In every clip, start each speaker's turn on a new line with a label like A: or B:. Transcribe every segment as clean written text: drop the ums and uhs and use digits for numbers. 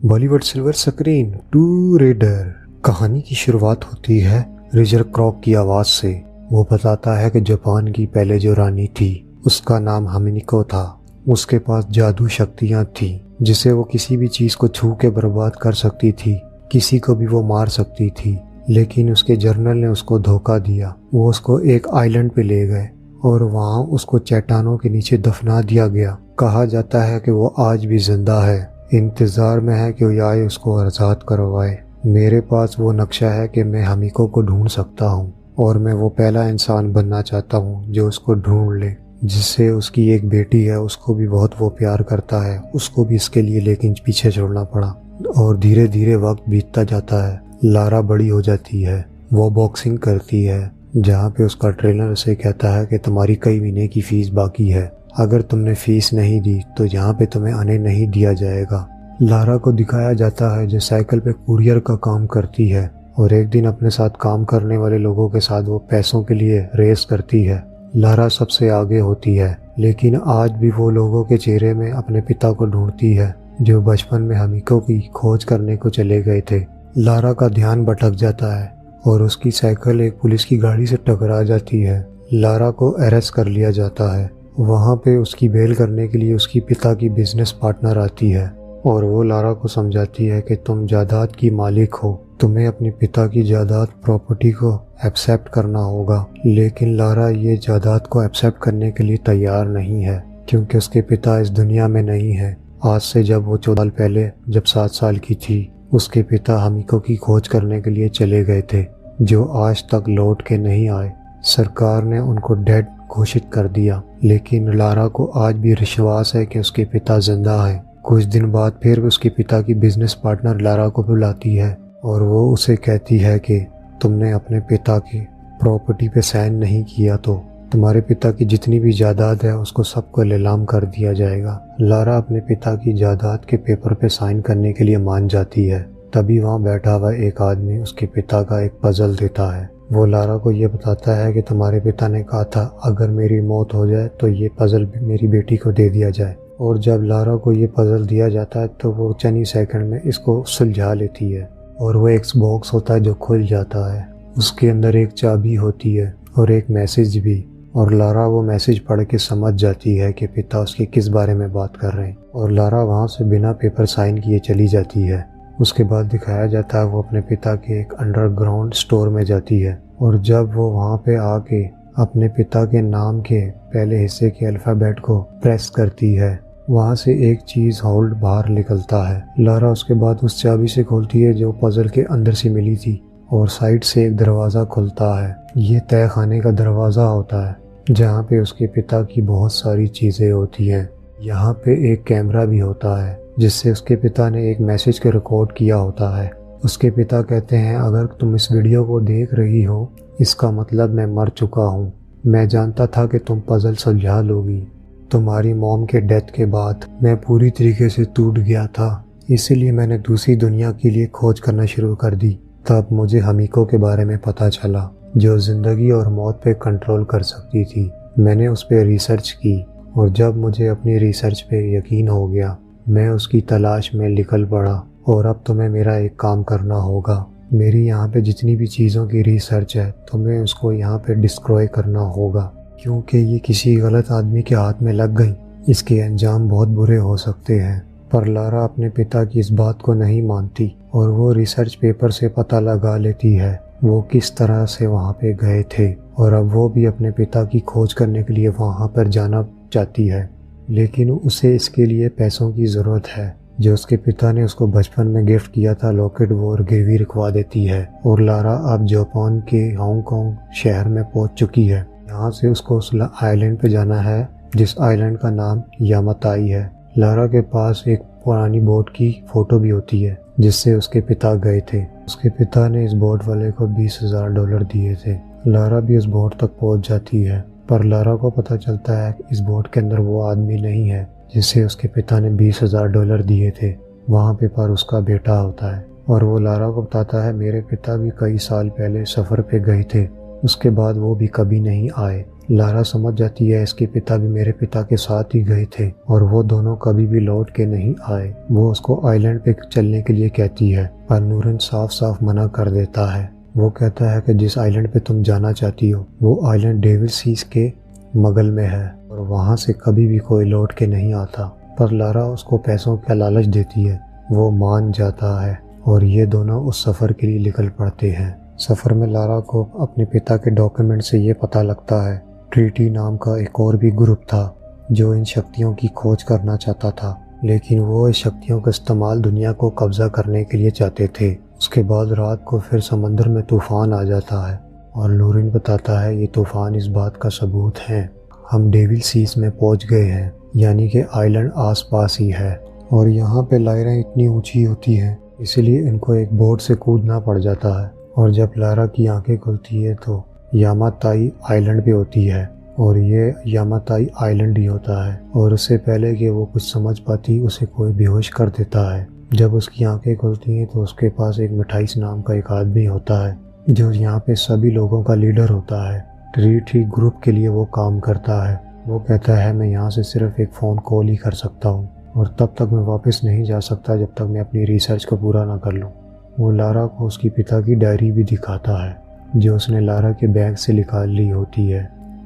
A: Bollywood silver screen to raider. कहानी की शुरुआत होती है रिजर क्रॉक की आवाज से। वो बताता है कि जापान की पहले जो रानी थी उसका नाम हामिको था। उसके पास जादू शक्तियां थी जिसे वो किसी भी चीज को छू के बर्बाद कर सकती थी, किसी को भी वो मार सकती थी। लेकिन उसके जर्नल ने उसको धोखा दिया। वो उसको एक आइलैंड पे ले गए और वहाँ उसको चट्टानों के नीचे दफना दिया गया। कहा जाता है कि वो आज भी जिंदा है, इंतजार में है कि आए उसको आज़ाद करवाए। मेरे पास वो नक्शा है कि मैं हामिको को ढूंढ सकता हूँ और मैं वो पहला इंसान बनना चाहता हूँ जो उसको ढूंढ ले। जिससे उसकी एक बेटी है, उसको भी बहुत वो प्यार करता है, उसको भी इसके लिए लेकिन पीछे छोड़ना पड़ा। और धीरे धीरे वक्त बीतता जाता है। लारा बड़ी हो जाती है, वो बॉक्सिंग करती है। जहाँ पे उसका ट्रेनर उसे कहता है कि तुम्हारी कई महीने की फीस बाकी है, अगर तुमने फीस नहीं दी तो यहाँ पे तुम्हें आने नहीं दिया जाएगा। लारा को दिखाया जाता है जो साइकिल पे कुरियर का काम करती है और एक दिन अपने साथ काम करने वाले लोगों के साथ वो पैसों के लिए रेस करती है। लारा सबसे आगे होती है, लेकिन आज भी वो लोगों के चेहरे में अपने पिता को ढूंढती है जो बचपन में हामिको की खोज करने को चले गए थे। लारा का ध्यान भटक जाता है और उसकी साइकिल एक पुलिस की गाड़ी से टकरा जाती है। लारा को अरेस्ट कर लिया जाता है। वहाँ पे उसकी बेल करने के लिए उसकी पिता की बिजनेस पार्टनर आती है और वो लारा को समझाती है कि तुम जायदाद की मालिक हो, तुम्हें अपने पिता की जायदाद प्रॉपर्टी को एक्सेप्ट करना होगा। लेकिन लारा ये जायदाद को एक्सेप्ट करने के लिए तैयार नहीं है क्योंकि उसके पिता इस दुनिया में नहीं है। आज से जब वो 14 साल पहले जब 7 साल की थी, उसके पिता हामिको की खोज करने के लिए चले गए थे, जो आज तक लौट के नहीं आए। सरकार ने उनको डेड घोषित कर दिया, लेकिन लारा को आज भी विश्वास है कि उसके पिता जिंदा है। कुछ दिन बाद फिर उसके पिता की बिजनेस पार्टनर लारा को बुलाती है और वो उसे कहती है कि तुमने अपने पिता की प्रॉपर्टी पे साइन नहीं किया तो तुम्हारे पिता की जितनी भी जायदाद है उसको सबको नीलाम कर दिया जाएगा। लारा अपने पिता की जायदाद के पेपर पे साइन करने के लिए मान जाती है। तभी वहाँ बैठा हुआ एक आदमी उसके पिता का एक पजल देता है। वो लारा को ये बताता है कि तुम्हारे पिता ने कहा था अगर मेरी मौत हो जाए तो ये पजल मेरी बेटी को दे दिया जाए। और जब लारा को ये पजल दिया जाता है तो वो चंद ही सेकंड में इसको सुलझा लेती है और वो एक बॉक्स होता है जो खुल जाता है। उसके अंदर एक चाबी होती है और एक मैसेज भी। और लारा वो मैसेज पढ़ के समझ जाती है कि पिता उसके किस बारे में बात कर रहे हैं और लारा वहाँ से बिना पेपर साइन किए चली जाती है। उसके बाद दिखाया जाता है वो अपने पिता के एक अंडरग्राउंड स्टोर में जाती है और जब वो वहाँ पे आके अपने पिता के नाम के पहले हिस्से के अल्फ़ाबेट को प्रेस करती है, वहाँ से एक चीज़ होल्ड बाहर निकलता है। लारा उसके बाद उस चाबी से खोलती है जो पजल के अंदर से मिली थी और साइड से एक दरवाज़ा खुलता है। ये तय खाने का दरवाज़ा होता है जहाँ पे उसके पिता की बहुत सारी चीज़ें होती हैं। यहाँ पे एक कैमरा भी होता है जिससे उसके पिता ने एक मैसेज को रिकॉर्ड किया होता है। उसके पिता कहते हैं अगर तुम इस वीडियो को देख रही हो इसका मतलब मैं मर चुका हूँ। मैं जानता था कि तुम पजल सुलझा लोगी। तुम्हारी मॉम के डेथ के बाद मैं पूरी तरीके से टूट गया था, इसीलिए मैंने दूसरी दुनिया के लिए खोज करना शुरू कर दी। तब मुझे हामिको के बारे में पता चला जो ज़िंदगी और मौत पे कंट्रोल कर सकती थी। मैंने उस पर रिसर्च की और जब मुझे अपनी रिसर्च पे यकीन हो गया मैं उसकी तलाश में निकल पड़ा। और अब तुम्हें मेरा एक काम करना होगा। मेरी यहाँ पे जितनी भी चीज़ों की रिसर्च है तुम्हें उसको यहाँ पे डिस्ट्रॉय करना होगा क्योंकि ये किसी गलत आदमी के हाथ में लग गई, इसके अंजाम बहुत बुरे हो सकते हैं। पर लारा अपने पिता की इस बात को नहीं मानती और वो रिसर्च पेपर से पता लगा लेती है वो किस तरह से वहाँ पे गए थे और अब वो भी अपने पिता की खोज करने के लिए वहाँ पर जाना चाहती है। लेकिन उसे इसके लिए पैसों की ज़रूरत है जो उसके पिता ने उसको बचपन में गिफ्ट किया था, लॉकेट वो और गिरवी रखवा देती है। और लारा अब जापान के हांगकांग शहर में पहुंच चुकी है। यहाँ से उसको उस आइलैंड पे जाना है जिस आइलैंड का नाम यामाताई है। लारा के पास एक पुरानी बोट की फोटो भी होती है जिससे उसके पिता गए थे। उसके पिता ने इस बोट वाले को $20,000 दिए थे। लारा भी उस बोट तक पहुंच जाती है पर लारा को पता चलता है कि इस बोट के अंदर वो आदमी नहीं है जिसे उसके पिता ने $20,000 दिए थे। वहाँ पे पर उसका बेटा होता है और वो लारा को बताता है मेरे पिता भी कई साल पहले सफ़र पे गए थे, उसके बाद वो भी कभी नहीं आए। लारा समझ जाती है इसके पिता भी मेरे पिता के साथ ही गए थे और वो दोनों कभी भी लौट के नहीं आए। वो उसको आइलैंड पे चलने के लिए कहती है पर नूरन साफ साफ मना कर देता है। वो कहता है कि जिस आइलैंड पे तुम जाना चाहती हो वो आइलैंड डेविल सीज के मगल में है और वहाँ से कभी भी कोई लौट के नहीं आता। पर लारा उसको पैसों का लालच देती है। वो मान जाता है और ये दोनों उस सफ़र के लिए निकल पड़ते हैं। सफ़र में लारा को अपने पिता के डॉक्यूमेंट से ये पता लगता है ट्रीटी नाम का एक और भी ग्रुप था जो इन शक्तियों की खोज करना चाहता था, लेकिन वो इस शक्तियों का इस्तेमाल दुनिया को कब्जा करने के लिए चाहते थे। उसके बाद रात को फिर समंदर में तूफान आ जाता है और नूरिन बताता है ये तूफान इस बात का सबूत है हम डेविल सीज में पहुंच गए हैं, यानी कि आइलैंड आसपास ही है। और यहाँ पे लहरें इतनी ऊंची होती हैं इसलिए इनको एक बोट से कूदना पड़ जाता है। और जब लारा की आंखें खुलती है तो यामाताई आइलैंड पे होती है और ये यामाताई आइलैंड ही होता है। और उससे पहले कि वो कुछ समझ पाती उसे कोई बेहोश कर देता है। जब उसकी आंखें खुलती हैं तो उसके पास एक मिठाइस नाम का एक आदमी होता है जो यहाँ पे सभी लोगों का लीडर होता है। ट्रीटी ग्रुप के लिए वो काम करता है। वो कहता है मैं यहाँ से सिर्फ एक फ़ोन कॉल ही कर सकता हूँ और तब तक मैं वापस नहीं जा सकता जब तक मैं अपनी रिसर्च को पूरा ना कर लूँ। वो लारा को उसकी पिता की डायरी भी दिखाता है जो उसने लारा के बैग से निकाल ली होती है।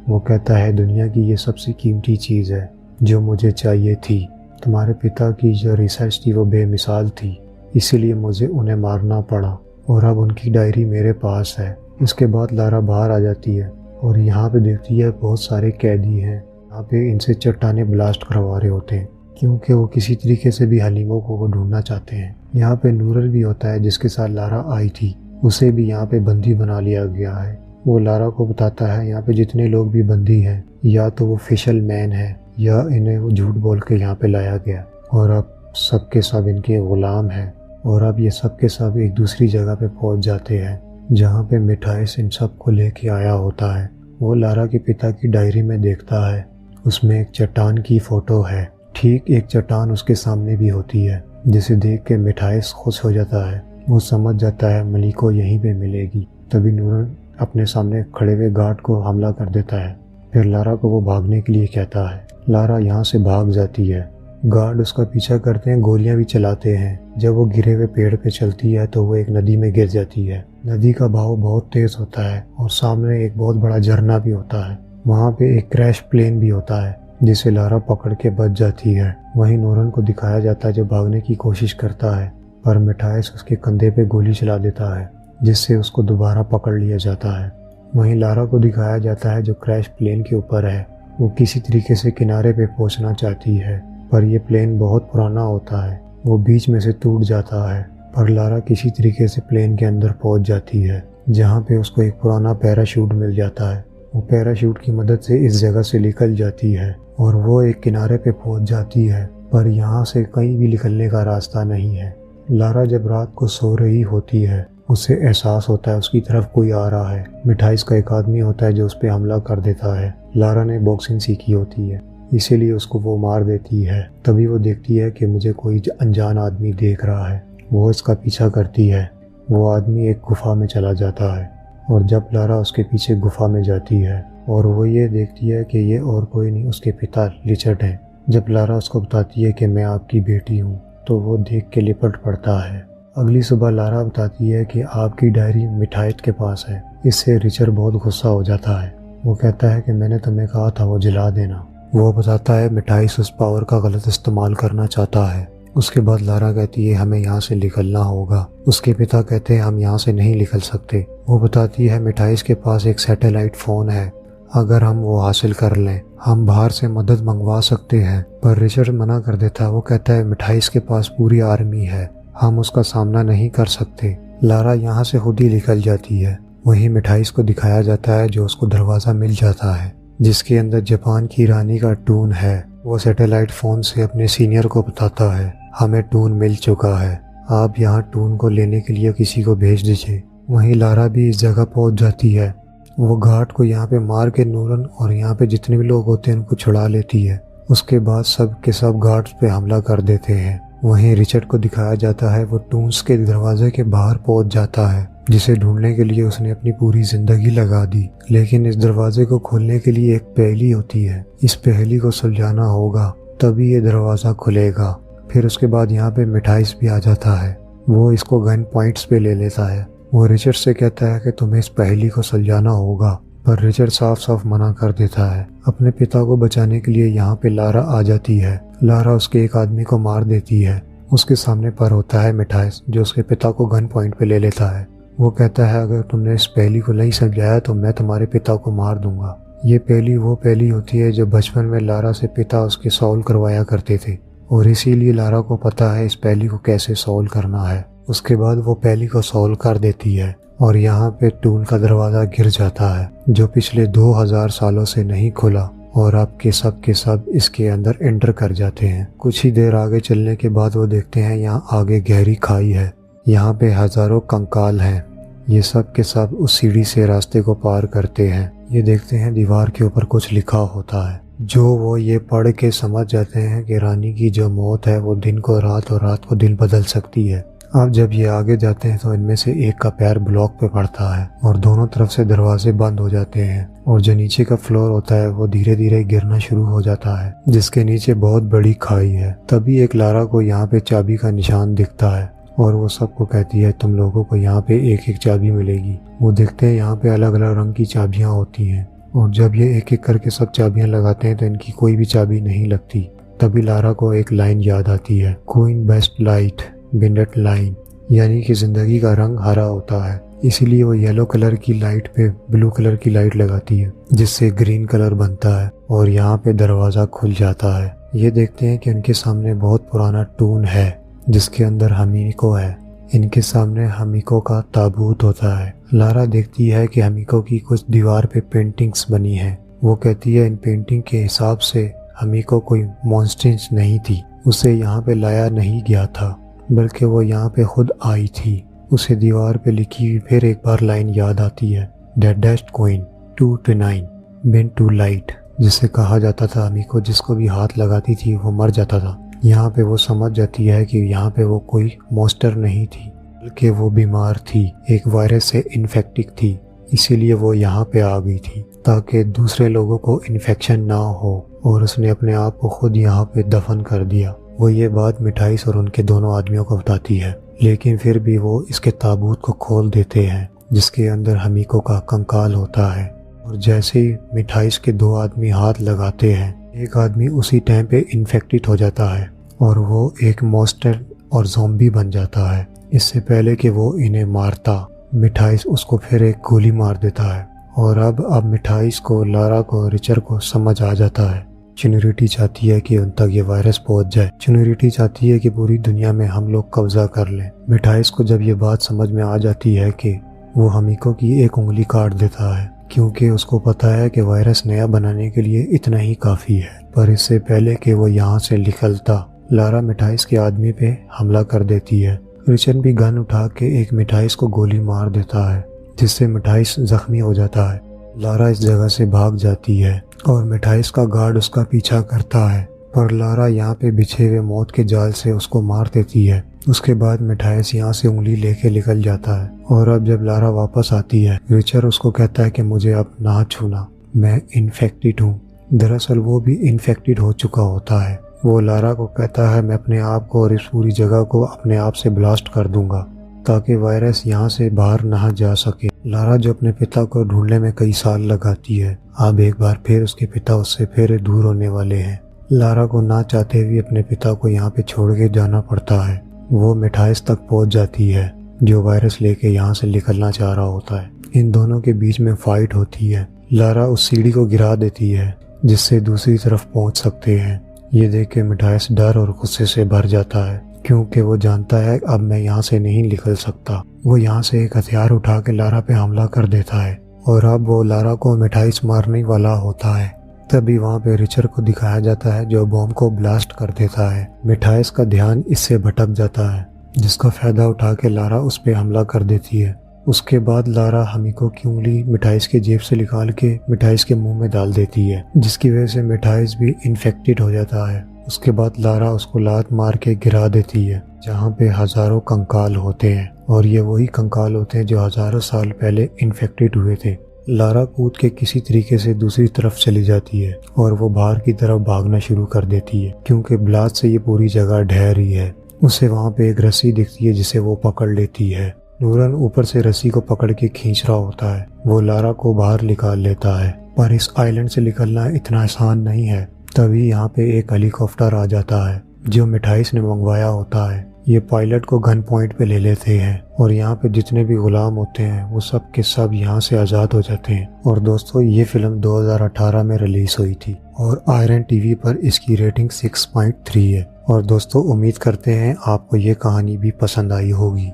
A: वो कहता है दुनिया की ये सबसे कीमती चीज़ है जो मुझे चाहिए थी। तुम्हारे पिता की जो रिसर्च थी वो बेमिसाल थी, इसीलिए मुझे उन्हें मारना पड़ा और अब उनकी डायरी मेरे पास है। इसके बाद लारा बाहर आ जाती है और यहाँ पे देखती है बहुत सारे कैदी हैं। यहाँ पे इनसे चट्टानें ब्लास्ट करवा रहे होते हैं क्योंकि वो किसी तरीके से भी हलीमों को ढूंढना चाहते हैं। यहाँ पे नूरल भी होता है जिसके साथ लारा आई थी, उसे भी यहाँ पे बंदी बना लिया गया है। वो लारा को बताता है यहाँ पे जितने लोग भी बंदी हैं या तो वो फिशल मैन है या इन्हें वो झूठ बोल के यहाँ पे लाया गया और अब सब के सब इनके गुलाम हैं। और अब ये सब के सब एक दूसरी जगह पे पहुँच जाते हैं जहाँ पे मिठाइस इन सब को लेके आया होता है। वो लारा के पिता की डायरी में देखता है उसमें एक चट्टान की फ़ोटो है। ठीक एक चट्टान उसके सामने भी होती है जिसे देख के मिठाइस खुश हो जाता है। वो समझ जाता है मलिको यहीं पे मिलेगी। तभी नूरन अपने सामने खड़े हुए गार्ड को हमला कर देता है। फिर लारा को वो भागने के लिए कहता है। लारा यहाँ से भाग जाती है। गार्ड उसका पीछा करते हैं, गोलियां भी चलाते हैं। जब वो गिरे हुए पेड़ पे चलती है तो वो एक नदी में गिर जाती है। नदी का बहाव बहुत तेज होता है और सामने एक बहुत बड़ा झरना भी होता है। वहाँ पे एक क्रैश प्लेन भी होता है जिसे लारा पकड़ के बच जाती है। वहीं नूरन को दिखाया जाता है जो भागने की कोशिश करता है पर मिठाइस उसके कंधे पे गोली चला देता है जिससे उसको दोबारा पकड़ लिया जाता है। वहीं लारा को दिखाया जाता है जो क्रैश प्लेन के ऊपर है। वो किसी तरीके से किनारे पे पहुंचना चाहती है पर यह प्लेन बहुत पुराना होता है। वो बीच में से टूट जाता है पर लारा किसी तरीके से प्लेन के अंदर पहुंच जाती है जहाँ पे उसको एक पुराना पैराशूट मिल जाता है। वो पैराशूट की मदद से इस जगह से निकल जाती है और वो एक किनारे पे पहुंच जाती है पर यहाँ से कहीं भी निकलने का रास्ता नहीं है। लारा जब रात को सो रही होती है उसे एहसास होता है उसकी तरफ कोई आ रहा है। मिठाइस का एक आदमी होता है जो उस पर हमला कर देता है। लारा ने बॉक्सिंग सीखी होती है इसीलिए उसको वो मार देती है। तभी वो देखती है कि मुझे कोई अनजान आदमी देख रहा है। वो इसका पीछा करती है। वो आदमी एक गुफा में चला जाता है और जब लारा उसके पीछे गुफा में जाती है और वो ये देखती है कि ये और कोई नहीं उसके पिता रिचर्ड हैं। जब लारा उसको बताती है कि मैं आपकी बेटी हूँ तो वो देख के लिपट पड़ता है। अगली सुबह लारा बताती है कि आपकी डायरी मिठाइस के पास है। इससे रिचर्ड बहुत गुस्सा हो जाता है। वो कहता है कि मैंने तुम्हें कहा था वो जला देना। वो बताता है मिठाइस उस पावर का गलत इस्तेमाल करना चाहता है। उसके बाद लारा कहती है हमें यहाँ से निकलना होगा। उसके पिता कहते हैं हम यहाँ से नहीं निकल सकते। वो बताती है मिठाइस के पास एक सैटेलाइट फ़ोन है, अगर हम वो हासिल कर लें हम बाहर से मदद मंगवा सकते हैं। पर रिचर्ड मना कर देता है। वो कहता है मिठाइस के पास पूरी आर्मी है, हम उसका सामना नहीं कर सकते। लारा यहाँ से खुद ही निकल जाती है। वहीं मिठाइस को दिखाया जाता है जो उसको दरवाज़ा मिल जाता है जिसके अंदर जापान की रानी का टून है। वो सैटेलाइट फ़ोन से अपने सीनियर को बताता है हमें टून मिल चुका है, आप यहाँ टून को लेने के लिए किसी को भेज दीजिए। वहीं लारा भी इस जगह पहुँच जाती है। वो गार्ड को यहाँ पे मार के नूरन और यहाँ पे जितने भी लोग होते हैं उनको छुड़ा लेती है। उसके बाद सब के सब गार्ड्स पे हमला कर देते हैं। वहीं रिचर्ड को दिखाया जाता है वो टून्स के दरवाजे के बाहर पहुँच जाता है जिसे ढूंढने के लिए उसने अपनी पूरी जिंदगी लगा दी। लेकिन इस दरवाजे को खोलने के लिए एक पहेली होती है। इस पहेली को सुलझाना होगा तभी ये दरवाज़ा खुलेगा। फिर उसके बाद यहाँ पे मिठाइस भी आ जाता है। वो इसको गन पॉइंट्स पे ले लेता है। वो रिचर्ड से कहता है कि तुम्हें इस पहेली को सुलझाना होगा, पर रिचर्ड साफ साफ मना कर देता है। अपने पिता को बचाने के लिए यहाँ पे लारा आ जाती है। लारा उसके एक आदमी को मार देती है। उसके सामने पर होता है मिठाइस, जो उसके पिता को गन पॉइंट पे ले लेता है। वो कहता है अगर तुमने इस पहेली को नहीं समझाया तो मैं तुम्हारे पिता को मार दूंगा। ये पहेली वो पहेली होती है जो बचपन में लारा से पिता उसके सॉल्व करवाया करते थे, और इसीलिए लारा को पता है इस पहेली को कैसे सॉल्व करना है। उसके बाद वो पहेली को सॉल्व कर देती है और यहाँ पे टून का दरवाज़ा गिर जाता है, जो पिछले 2000 सालों से नहीं खुला, और अब के सब इसके अंदर एंटर कर जाते हैं। कुछ ही देर आगे चलने के बाद वो देखते हैं यहाँ आगे गहरी खाई है। यहाँ पे हजारों कंकाल हैं। ये सब के सब उस सीढ़ी से रास्ते को पार करते हैं। ये देखते हैं दीवार के ऊपर कुछ लिखा होता है, जो वो ये पढ़ के समझ जाते हैं कि रानी की जो मौत है वो दिन को रात और रात को दिन बदल सकती है। अब जब ये आगे जाते हैं तो इनमें से एक का पैर ब्लॉक पे पड़ता है और दोनों तरफ से दरवाजे बंद हो जाते हैं, और जो नीचे का फ्लोर होता है वो धीरे धीरे गिरना शुरू हो जाता है, जिसके नीचे बहुत बड़ी खाई है। तभी एक लारा को यहाँ पे चाबी का निशान दिखता है और वो सबको कहती है तुम लोगों को यहाँ पे एक एक चाबी मिलेगी। वो देखते हैं यहाँ पे अलग अलग रंग की चाबियाँ होती हैं, और जब ये एक एक करके सब चाबियाँ लगाते हैं तो इनकी कोई भी चाबी नहीं लगती। तभी लारा को एक लाइन याद आती है, क्वीन बेस्ट लाइट बिंडट लाइन, यानी कि जिंदगी का रंग हरा होता है। इसीलिए वो येलो कलर की लाइट पे ब्लू कलर की लाइट लगाती है, जिससे ग्रीन कलर बनता है और यहाँ पे दरवाज़ा खुल जाता है। ये देखते हैं कि उनके सामने बहुत पुराना टून है जिसके अंदर हमीको है। इनके सामने हमीको का ताबूत होता है। लारा देखती है कि हमीको की कुछ दीवार पे पेंटिंग्स बनी है। वो कहती है इन पेंटिंग के हिसाब से हमीको कोई मॉन्स्टर्स नहीं थी, उसे यहाँ पे लाया नहीं गया था, बल्कि वो यहाँ पे खुद आई थी। उसे दीवार पे लिखी हुई फिर एक बार लाइन याद आती है, that dashed queen 229 been to light, जिसे कहा जाता था हमीको जिसको भी हाथ लगाती थी वो मर जाता था। यहाँ पे वो समझ जाती है कि यहाँ पे वो कोई मॉन्स्टर नहीं थी, बल्कि वो बीमार थी, एक वायरस से इन्फेक्टेड थी। इसीलिए वो यहाँ पे आ गई थी ताकि दूसरे लोगों को इन्फेक्शन ना हो, और उसने अपने आप को खुद यहाँ पे दफन कर दिया। वो ये बात मिठाइस और उनके दोनों आदमियों को बताती है, लेकिन फिर भी वो इसके ताबूत को खोल देते हैं जिसके अंदर हमीको का कंकाल होता है। और जैसे ही मिठाइस के दो आदमी हाथ लगाते हैं, एक आदमी उसी टाइम पे इन्फेक्टेड हो जाता है और वो एक मॉन्स्टर और ज़ॉम्बी बन जाता है। इससे पहले कि वो इन्हें मारता, मिठाइस उसको फिर एक गोली मार देता है। और अब मिठाइस को, लारा को, रिचर्ड को समझ आ जाता है। चुनरिटी चाहती है कि उन तक ये वायरस पहुंच जाए। चुनरिटी चाहती है कि पूरी दुनिया में हम लोग कब्जा कर लें। मिठाइस को जब ये बात समझ में आ जाती है कि वो हमीको की एक उंगली काट देता है, क्योंकि उसको पता है कि वायरस नया बनाने के लिए इतना ही काफ़ी है। पर इससे पहले कि वो यहाँ से निकलता, लारा मिठाइस के आदमी पे हमला कर देती है। रिचर्ड भी गन उठा के एक मिठाइस को गोली मार देता है, जिससे मिठाइस जख्मी हो जाता है। लारा इस जगह से भाग जाती है और मिठाइस का गार्ड उसका पीछा करता है, पर लारा यहाँ पे बिछे हुए मौत के जाल से उसको मार देती है। उसके बाद मिठाइस यहाँ से उंगली लेके निकल जाता है। और अब जब लारा वापस आती है, रिचर्ड उसको कहता है कि मुझे अब ना छूना, मैं इन्फेक्टेड हूँ। दरअसल वो भी इन्फेक्टेड हो चुका होता है। वो लारा को कहता है मैं अपने आप को और इस पूरी जगह को अपने आप से ब्लास्ट कर दूंगा ताकि वायरस यहाँ से बाहर ना जा सके। लारा जो अपने पिता को ढूंढने में कई साल लगाती है, अब एक बार फिर उसके पिता उससे फिर दूर होने वाले हैं। लारा को ना चाहते हुए अपने पिता को यहाँ पे छोड़ के जाना पड़ता है। वो मिठाइस तक पहुँच जाती है जो वायरस लेके यहाँ से निकलना चाह रहा होता है। इन दोनों के बीच में फाइट होती है। लारा उस सीढ़ी को गिरा देती है जिससे दूसरी तरफ पहुँच सकते हैं। ये देख के मिठाइस डर और गुस्से से भर जाता है, क्योंकि वो जानता है अब मैं यहाँ से नहीं निकल सकता। वो यहाँ से एक हथियार उठा के लारा पे हमला कर देता है और अब वो लारा को मिठाइस मारने वाला होता है। तभी वहाँ पे रिचर्ड को दिखाया जाता है जो बॉम्ब को ब्लास्ट कर देता है। मिठाइस का ध्यान इससे भटक जाता है, जिसका फायदा उठा के लारा उस पे हमला कर देती है। उसके बाद लारा हमीको की उंगली मिठाइस के जेब से निकाल के मिठाइस के मुंह में डाल देती है, जिसकी वजह से मिठाइस भी इन्फेक्टेड हो जाता है। उसके बाद लारा उसको लात मार के गिरा देती है जहाँ पे हजारों कंकाल होते हैं और ये वही कंकाल होते हैं जो हजारों साल पहले इन्फेक्टेड हुए थे। लारा कूद के किसी तरीके से दूसरी तरफ चली जाती है और वो बाहर की तरफ भागना शुरू कर देती है क्योंकि ब्लास्ट से ये पूरी जगह ढह रही है। उसे वहाँ पे एक रस्सी दिखती है जिसे वो पकड़ लेती है। नूरन ऊपर से रस्सी को पकड़ के खींच रहा होता है। वो लारा को बाहर निकाल लेता है, पर इस आइलैंड से निकलना इतना आसान नहीं है। तभी यहाँ पे एक हेलीकॉप्टर आ जाता है जो मिठाइस ने मंगवाया होता है। ये पायलट को गन पॉइंट पे ले लेते हैं और यहाँ पे जितने भी गुलाम होते हैं वो सब के सब यहाँ से आज़ाद हो जाते हैं। और दोस्तों, ये फिल्म 2018 में रिलीज हुई थी और आयरन टीवी पर इसकी रेटिंग 6.3 है। और दोस्तों, उम्मीद करते हैं आपको ये कहानी भी पसंद आई होगी।